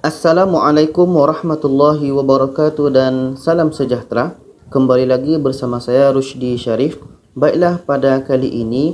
Assalamualaikum warahmatullahi wabarakatuh dan salam sejahtera. Kembali lagi bersama saya Rushdi Sharif. Baiklah, pada kali ini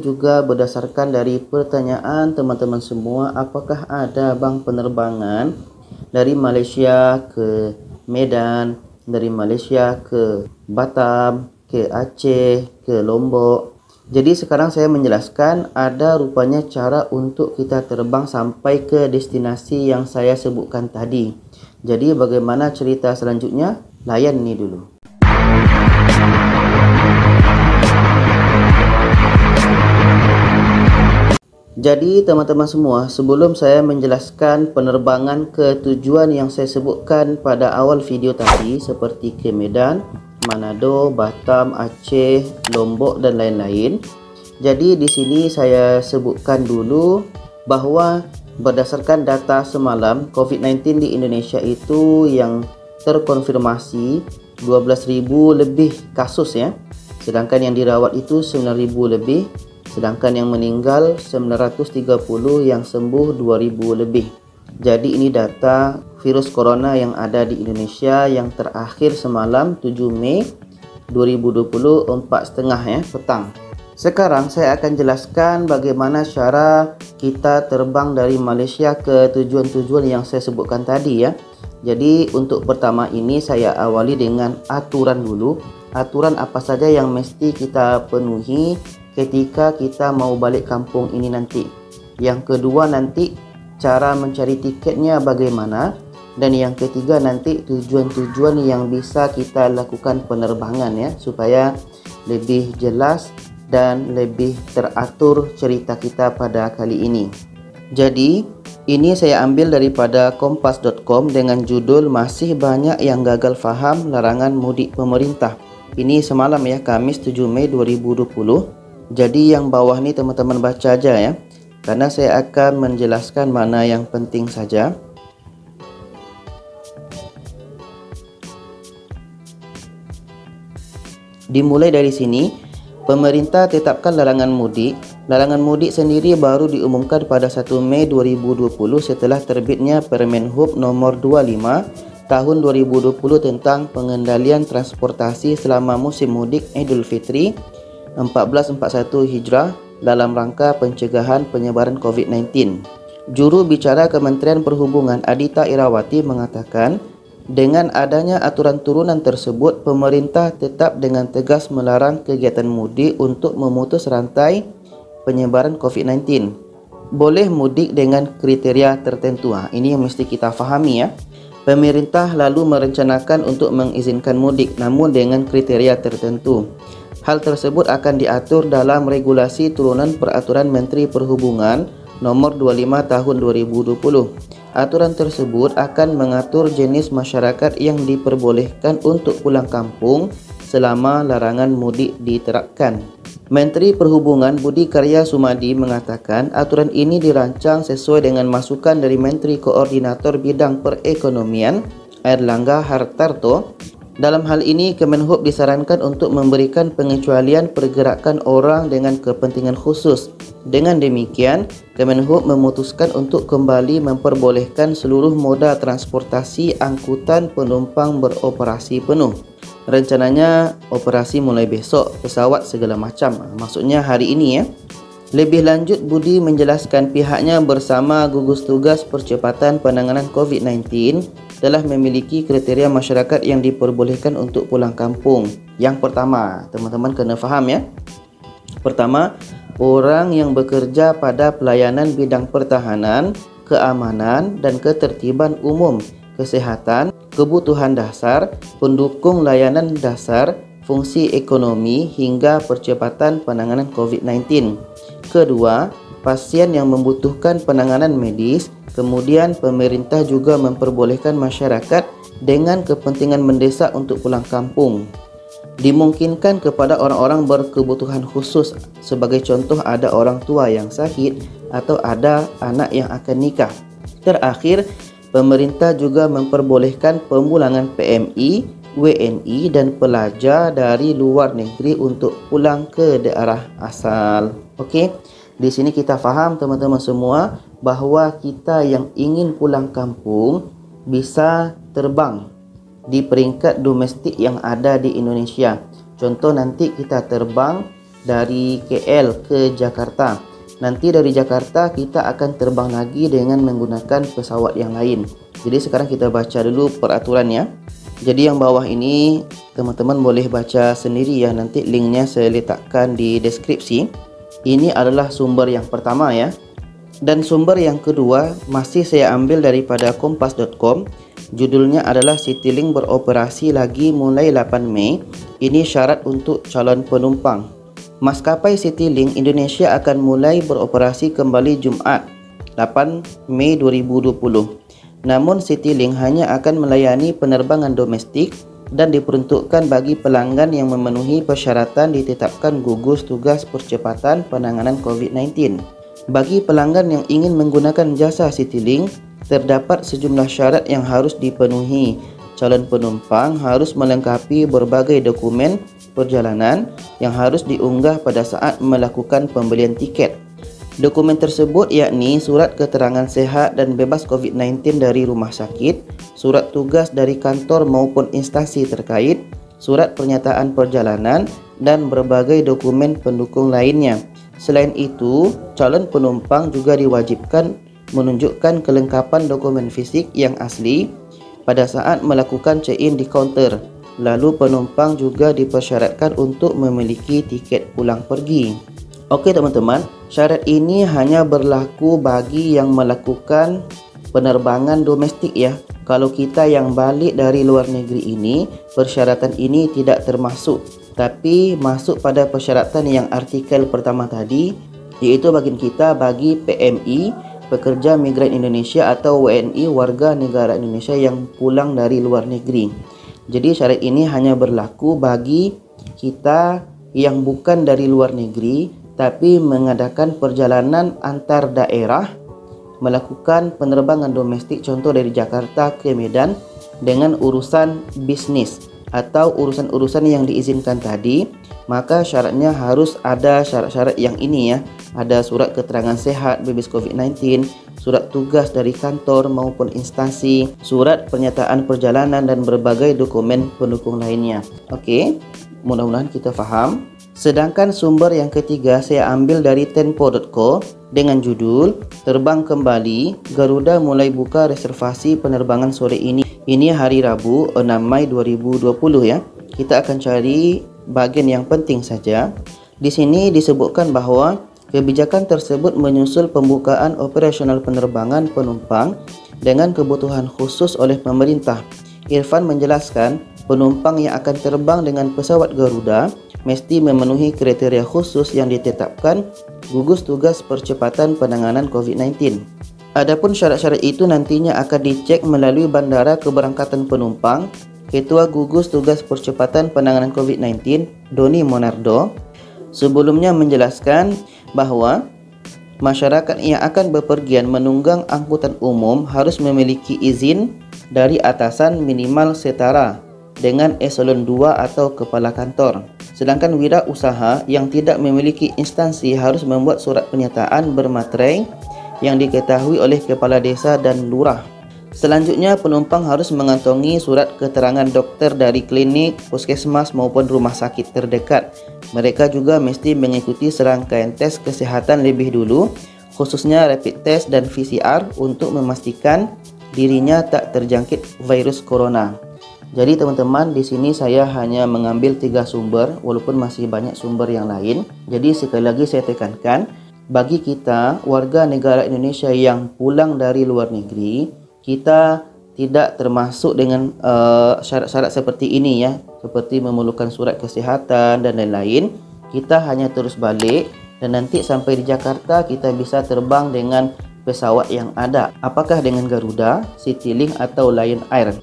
juga berdasarkan dari pertanyaan teman-teman semua, apakah ada bang penerbangan dari Malaysia ke Medan, dari Malaysia ke Batam, ke Aceh, ke Lombok. Jadi sekarang saya menjelaskan ada rupanya cara untuk kita terbang sampai ke destinasi yang saya sebutkan tadi. Jadi bagaimana cerita selanjutnya? Layan ni dulu. Jadi teman-teman semua, sebelum saya menjelaskan penerbangan ke tujuan yang saya sebutkan pada awal video tadi seperti ke Medan, Manado, Batam, Aceh, Lombok dan lain-lain. Jadi di sini saya sebutkan dulu bahawa berdasarkan data semalam COVID-19 di Indonesia itu yang terkonfirmasi 12.000 lebih kasus ya. Sedangkan yang dirawat itu 9.000 lebih. Sedangkan yang meninggal 930, yang sembuh 2.000 lebih. Jadi ini data virus corona yang ada di Indonesia yang terakhir semalam 7 Mei 2020 4.30 ya, petang. Sekarang saya akan jelaskan bagaimana cara kita terbang dari Malaysia ke tujuan-tujuan yang saya sebutkan tadi ya. Jadi untuk pertama ini saya awali dengan aturan dulu. Aturan apa saja yang mesti kita penuhi ketika kita mau balik kampung ini nanti. Yang kedua nanti cara mencari tiketnya bagaimana. Dan yang ketiga nanti tujuan-tujuan yang bisa kita lakukan penerbangan ya, supaya lebih jelas dan lebih teratur cerita kita pada kali ini. Jadi ini saya ambil daripada kompas.com dengan judul Masih Banyak Yang Gagal Faham Larangan Mudik Pemerintah. Ini semalam ya, Kamis 7 Mei 2020. Jadi yang bawah ni teman-teman baca aja ya, karena saya akan menjelaskan mana yang penting saja. Dimulai dari sini, pemerintah tetapkan larangan mudik. Larangan mudik sendiri baru diumumkan pada 1 Mei 2020 setelah terbitnya Permen Hub nomor 25 tahun 2020 tentang pengendalian transportasi selama musim mudik Idul Fitri 1441 Hijrah dalam rangka pencegahan penyebaran COVID-19. Juru bicara Kementerian Perhubungan Adita Irawati mengatakan, dengan adanya aturan turunan tersebut, pemerintah tetap dengan tegas melarang kegiatan mudik untuk memutus rantai penyebaran COVID-19. Boleh mudik dengan kriteria tertentu. Ini yang mesti kita fahami ya. Pemerintah lalu merencanakan untuk mengizinkan mudik namun dengan kriteria tertentu. Hal tersebut akan diatur dalam regulasi turunan Peraturan Menteri Perhubungan nomor 25 tahun 2020. Aturan tersebut akan mengatur jenis masyarakat yang diperbolehkan untuk pulang kampung selama larangan mudik diterapkan. Menteri Perhubungan Budi Karya Sumadi mengatakan aturan ini dirancang sesuai dengan masukan dari Menteri Koordinator Bidang Perekonomian Airlangga Hartarto. Dalam hal ini, Kemenhub disarankan untuk memberikan pengecualian pergerakan orang dengan kepentingan khusus. Dengan demikian, Kemenhub memutuskan untuk kembali memperbolehkan seluruh moda transportasi angkutan penumpang beroperasi penuh. Rencananya operasi mulai besok, pesawat segala macam. Maksudnya hari ini ya. Lebih lanjut, Budi menjelaskan pihaknya bersama gugus tugas percepatan penanganan COVID-19 telah memiliki kriteria masyarakat yang diperbolehkan untuk pulang kampung. Yang pertama, teman-teman kena faham ya. Pertama, orang yang bekerja pada pelayanan bidang pertahanan, keamanan dan ketertiban umum, kesehatan, kebutuhan dasar, pendukung layanan dasar, fungsi ekonomi hingga percepatan penanganan COVID-19. Kedua, pasien yang membutuhkan penanganan medis. Kemudian pemerintah juga memperbolehkan masyarakat dengan kepentingan mendesak untuk pulang kampung. Dimungkinkan kepada orang-orang berkebutuhan khusus, sebagai contoh ada orang tua yang sakit atau ada anak yang akan nikah. Terakhir, pemerintah juga memperbolehkan pemulangan PMI, WNI dan pelajar dari luar negeri untuk pulang ke daerah asal. Okey. Di sini kita faham teman-teman semua bahwa kita yang ingin pulang kampung bisa terbang di peringkat domestik yang ada di Indonesia. Contoh nanti kita terbang dari KL ke Jakarta. Nanti dari Jakarta kita akan terbang lagi dengan menggunakan pesawat yang lain. Jadi sekarang kita baca dulu peraturannya. Jadi yang bawah ini teman-teman boleh baca sendiri ya. Nanti linknya saya letakkan di deskripsi. Ini adalah sumber yang pertama ya. Dan sumber yang kedua masih saya ambil daripada kompas.com. Judulnya adalah Citylink beroperasi lagi mulai 8 Mei. Ini syarat untuk calon penumpang. Maskapai Citylink Indonesia akan mulai beroperasi kembali Jumat 8 Mei 2020. Namun Citylink hanya akan melayani penerbangan domestik dan diperuntukkan bagi pelanggan yang memenuhi persyaratan ditetapkan gugus tugas percepatan penanganan COVID-19. Bagi pelanggan yang ingin menggunakan jasa Citylink, terdapat sejumlah syarat yang harus dipenuhi. Calon penumpang harus melengkapi berbagai dokumen perjalanan yang harus diunggah pada saat melakukan pembelian tiket. Dokumen tersebut yakni surat keterangan sehat dan bebas COVID-19 dari rumah sakit, surat tugas dari kantor maupun instansi terkait, surat pernyataan perjalanan, dan berbagai dokumen pendukung lainnya. Selain itu, calon penumpang juga diwajibkan menunjukkan kelengkapan dokumen fisik yang asli pada saat melakukan check-in di kaunter. Lalu penumpang juga dipersyaratkan untuk memiliki tiket pulang pergi. Oke teman-teman, syarat ini hanya berlaku bagi yang melakukan penerbangan domestik ya. Kalau kita yang balik dari luar negeri ini, persyaratan ini tidak termasuk. Tapi masuk pada persyaratan yang artikel pertama tadi, yaitu bagi kita bagi PMI, pekerja migran Indonesia atau WNI, warga negara Indonesia yang pulang dari luar negeri. Jadi syarat ini hanya berlaku bagi kita yang bukan dari luar negeri tapi mengadakan perjalanan antar daerah, melakukan penerbangan domestik contoh dari Jakarta ke Medan dengan urusan bisnis atau urusan-urusan yang diizinkan tadi. Maka syaratnya harus ada syarat-syarat yang ini ya. Ada surat keterangan sehat bebas COVID-19, surat tugas dari kantor maupun instansi, surat pernyataan perjalanan dan berbagai dokumen pendukung lainnya. Oke, mudah-mudahan kita faham. Sedangkan sumber yang ketiga saya ambil dari tempo.co dengan judul Terbang Kembali, Garuda mulai buka reservasi penerbangan sore ini. Ini hari Rabu 6 Mei 2020 ya. Kita akan cari bagian yang penting saja. Di sini disebutkan bahwa kebijakan tersebut menyusul pembukaan operasional penerbangan penumpang dengan kebutuhan khusus oleh pemerintah. Irfan menjelaskan, penumpang yang akan terbang dengan pesawat Garuda mesti memenuhi kriteria khusus yang ditetapkan gugus tugas percepatan penanganan COVID-19. Adapun syarat-syarat itu nantinya akan dicek melalui bandara keberangkatan penumpang. Ketua Gugus Tugas Percepatan Penanganan COVID-19, Doni Monardo, sebelumnya menjelaskan bahwa masyarakat yang akan bepergian menunggang angkutan umum harus memiliki izin dari atasan minimal setara dengan eselon 2 atau kepala kantor. Sedangkan wirausaha yang tidak memiliki instansi harus membuat surat pernyataan bermaterai yang diketahui oleh kepala desa dan lurah. Selanjutnya, penumpang harus mengantongi surat keterangan dokter dari klinik, puskesmas maupun rumah sakit terdekat. Mereka juga mesti mengikuti serangkaian tes kesehatan lebih dulu, khususnya rapid test dan PCR untuk memastikan dirinya tak terjangkit virus corona. Jadi teman-teman, di sini saya hanya mengambil 3 sumber walaupun masih banyak sumber yang lain. Jadi sekali lagi saya tekankan, bagi kita warga negara Indonesia yang pulang dari luar negeri, kita tidak termasuk dengan syarat-syarat seperti ini ya, seperti memerlukan surat kesehatan dan lain-lain. Kita hanya terus balik dan nanti sampai di Jakarta kita bisa terbang dengan pesawat yang ada, apakah dengan Garuda, Citylink atau Lion Air.